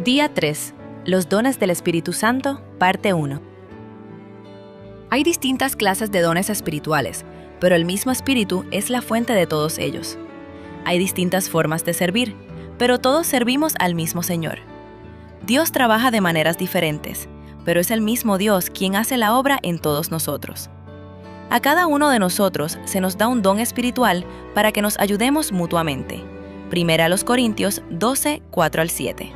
Día 3. Los dones del Espíritu Santo, parte 1. Hay distintas clases de dones espirituales, pero el mismo Espíritu es la fuente de todos ellos. Hay distintas formas de servir, pero todos servimos al mismo Señor. Dios trabaja de maneras diferentes, pero es el mismo Dios quien hace la obra en todos nosotros. A cada uno de nosotros se nos da un don espiritual para que nos ayudemos mutuamente. 1 Corintios 12, 4-7.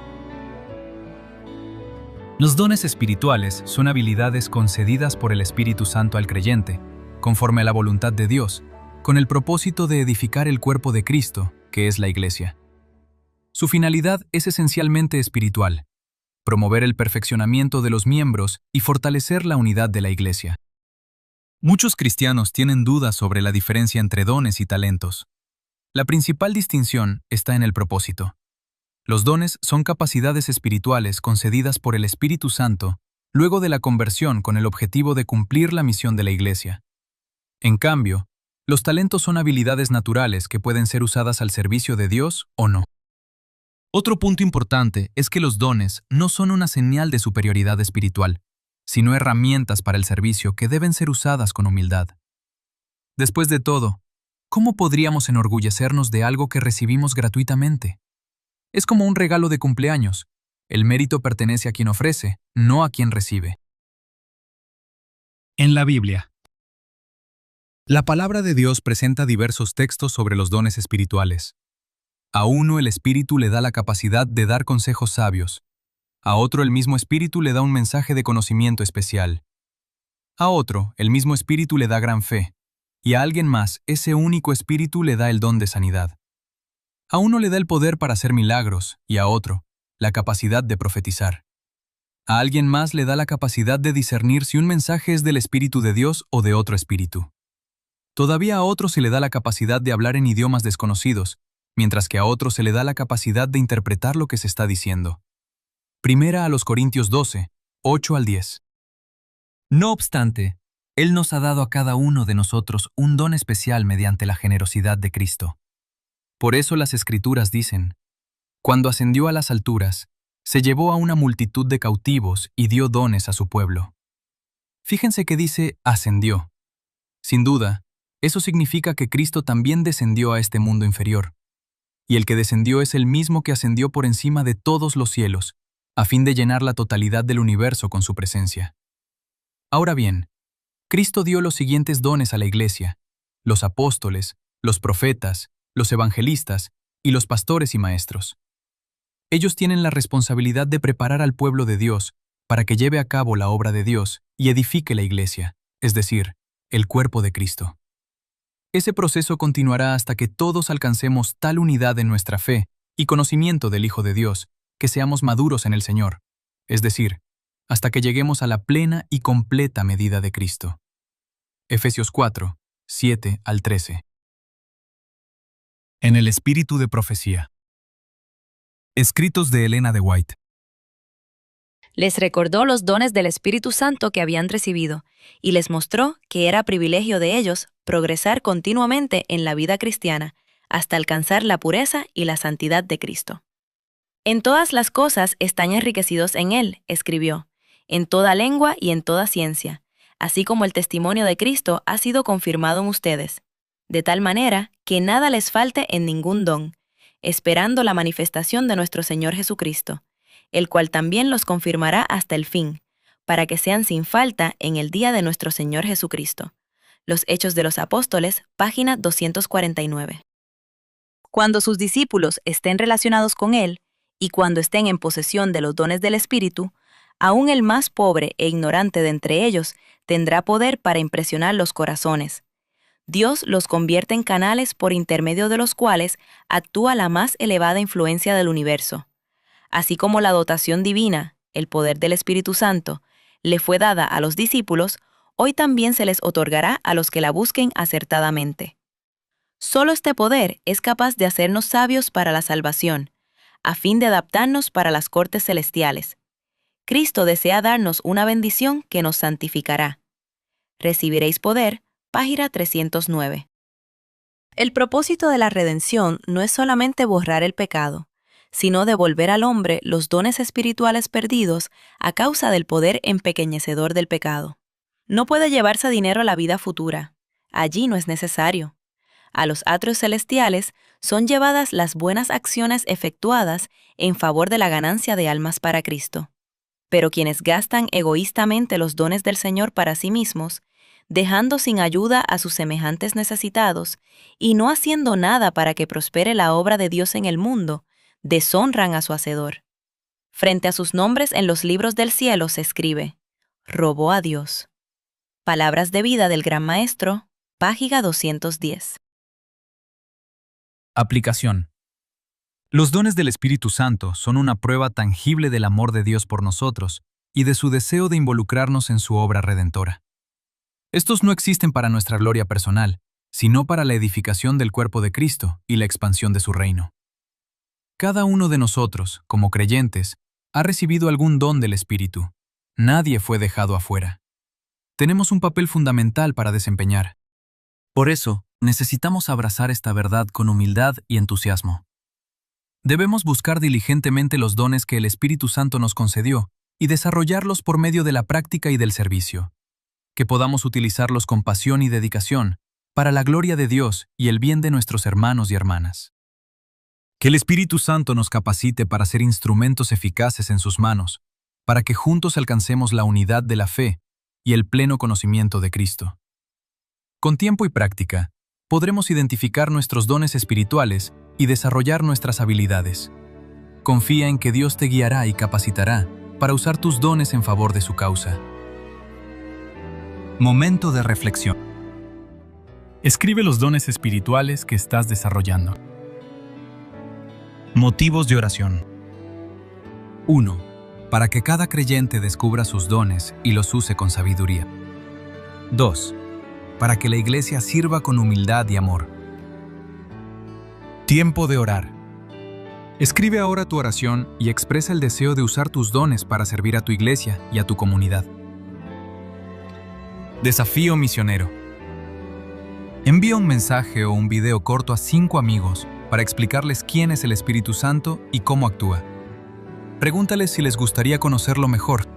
Los dones espirituales son habilidades concedidas por el Espíritu Santo al creyente, conforme a la voluntad de Dios, con el propósito de edificar el cuerpo de Cristo, que es la Iglesia. Su finalidad es esencialmente espiritual: promover el perfeccionamiento de los miembros y fortalecer la unidad de la Iglesia. Muchos cristianos tienen dudas sobre la diferencia entre dones y talentos. La principal distinción está en el propósito. Los dones son capacidades espirituales concedidas por el Espíritu Santo luego de la conversión con el objetivo de cumplir la misión de la Iglesia. En cambio, los talentos son habilidades naturales que pueden ser usadas al servicio de Dios o no. Otro punto importante es que los dones no son una señal de superioridad espiritual, sino herramientas para el servicio que deben ser usadas con humildad. Después de todo, ¿cómo podríamos enorgullecernos de algo que recibimos gratuitamente? Es como un regalo de cumpleaños. El mérito pertenece a quien ofrece, no a quien recibe. En la Biblia, la palabra de Dios presenta diversos textos sobre los dones espirituales. A uno el Espíritu le da la capacidad de dar consejos sabios. A otro el mismo Espíritu le da un mensaje de conocimiento especial. A otro el mismo Espíritu le da gran fe. Y a alguien más ese único Espíritu le da el don de sanidad. A uno le da el poder para hacer milagros y a otro la capacidad de profetizar. A alguien más le da la capacidad de discernir si un mensaje es del Espíritu de Dios o de otro espíritu. Todavía a otro se le da la capacidad de hablar en idiomas desconocidos, mientras que a otro se le da la capacidad de interpretar lo que se está diciendo. 1 Corintios 12, 8-10. No obstante, Él nos ha dado a cada uno de nosotros un don especial mediante la generosidad de Cristo. Por eso las Escrituras dicen: cuando ascendió a las alturas, se llevó a una multitud de cautivos y dio dones a su pueblo. Fíjense que dice ascendió. Sin duda, eso significa que Cristo también descendió a este mundo inferior. Y el que descendió es el mismo que ascendió por encima de todos los cielos, a fin de llenar la totalidad del universo con su presencia. Ahora bien, Cristo dio los siguientes dones a la Iglesia: los apóstoles, los profetas, los evangelistas y los pastores y maestros. Ellos tienen la responsabilidad de preparar al pueblo de Dios para que lleve a cabo la obra de Dios y edifique la Iglesia, es decir, el cuerpo de Cristo. Ese proceso continuará hasta que todos alcancemos tal unidad en nuestra fe y conocimiento del Hijo de Dios, que seamos maduros en el Señor, es decir, hasta que lleguemos a la plena y completa medida de Cristo. Efesios 4, 7-13. En el espíritu de profecía. Escritos de Elena de White. Les recordó los dones del Espíritu Santo que habían recibido y les mostró que era privilegio de ellos progresar continuamente en la vida cristiana hasta alcanzar la pureza y la santidad de Cristo. En todas las cosas están enriquecidos en Él, escribió, en toda lengua y en toda ciencia, así como el testimonio de Cristo ha sido confirmado en ustedes, de tal manera que nada les falte en ningún don, esperando la manifestación de nuestro Señor Jesucristo, el cual también los confirmará hasta el fin, para que sean sin falta en el día de nuestro Señor Jesucristo. Los Hechos de los Apóstoles, página 249. Cuando sus discípulos estén relacionados con Él, y cuando estén en posesión de los dones del Espíritu, aún el más pobre e ignorante de entre ellos tendrá poder para impresionar los corazones. Dios los convierte en canales por intermedio de los cuales actúa la más elevada influencia del universo. Así como la dotación divina, el poder del Espíritu Santo, le fue dada a los discípulos, hoy también se les otorgará a los que la busquen acertadamente. Solo este poder es capaz de hacernos sabios para la salvación, a fin de adaptarnos para las cortes celestiales. Cristo desea darnos una bendición que nos santificará. Recibiréis poder, página 309. El propósito de la redención no es solamente borrar el pecado, sino devolver al hombre los dones espirituales perdidos a causa del poder empequeñecedor del pecado. No puede llevarse dinero a la vida futura. Allí no es necesario. A los atrios celestiales son llevadas las buenas acciones efectuadas en favor de la ganancia de almas para Cristo. Pero quienes gastan egoístamente los dones del Señor para sí mismos, dejando sin ayuda a sus semejantes necesitados y no haciendo nada para que prospere la obra de Dios en el mundo, deshonran a su Hacedor. Frente a sus nombres en los libros del cielo se escribe: robó a Dios. Palabras de vida del Gran Maestro, página 210. Aplicación. Los dones del Espíritu Santo son una prueba tangible del amor de Dios por nosotros y de su deseo de involucrarnos en su obra redentora. Estos no existen para nuestra gloria personal, sino para la edificación del cuerpo de Cristo y la expansión de su reino. Cada uno de nosotros, como creyentes, ha recibido algún don del Espíritu. Nadie fue dejado afuera. Tenemos un papel fundamental para desempeñar. Por eso, necesitamos abrazar esta verdad con humildad y entusiasmo. Debemos buscar diligentemente los dones que el Espíritu Santo nos concedió y desarrollarlos por medio de la práctica y del servicio. Que podamos utilizarlos con pasión y dedicación para la gloria de Dios y el bien de nuestros hermanos y hermanas. Que el Espíritu Santo nos capacite para ser instrumentos eficaces en sus manos, para que juntos alcancemos la unidad de la fe y el pleno conocimiento de Cristo. Con tiempo y práctica, podremos identificar nuestros dones espirituales y desarrollar nuestras habilidades. Confía en que Dios te guiará y capacitará para usar tus dones en favor de su causa. Momento de reflexión. Escribe los dones espirituales que estás desarrollando. Motivos de oración. 1. Para que cada creyente descubra sus dones y los use con sabiduría. 2. Para que la iglesia sirva con humildad y amor. Tiempo de orar. Escribe ahora tu oración y expresa el deseo de usar tus dones para servir a tu iglesia y a tu comunidad. Desafío misionero. Envía un mensaje o un video corto a 5 amigos para explicarles quién es el Espíritu Santo y cómo actúa. Pregúntales si les gustaría conocerlo mejor.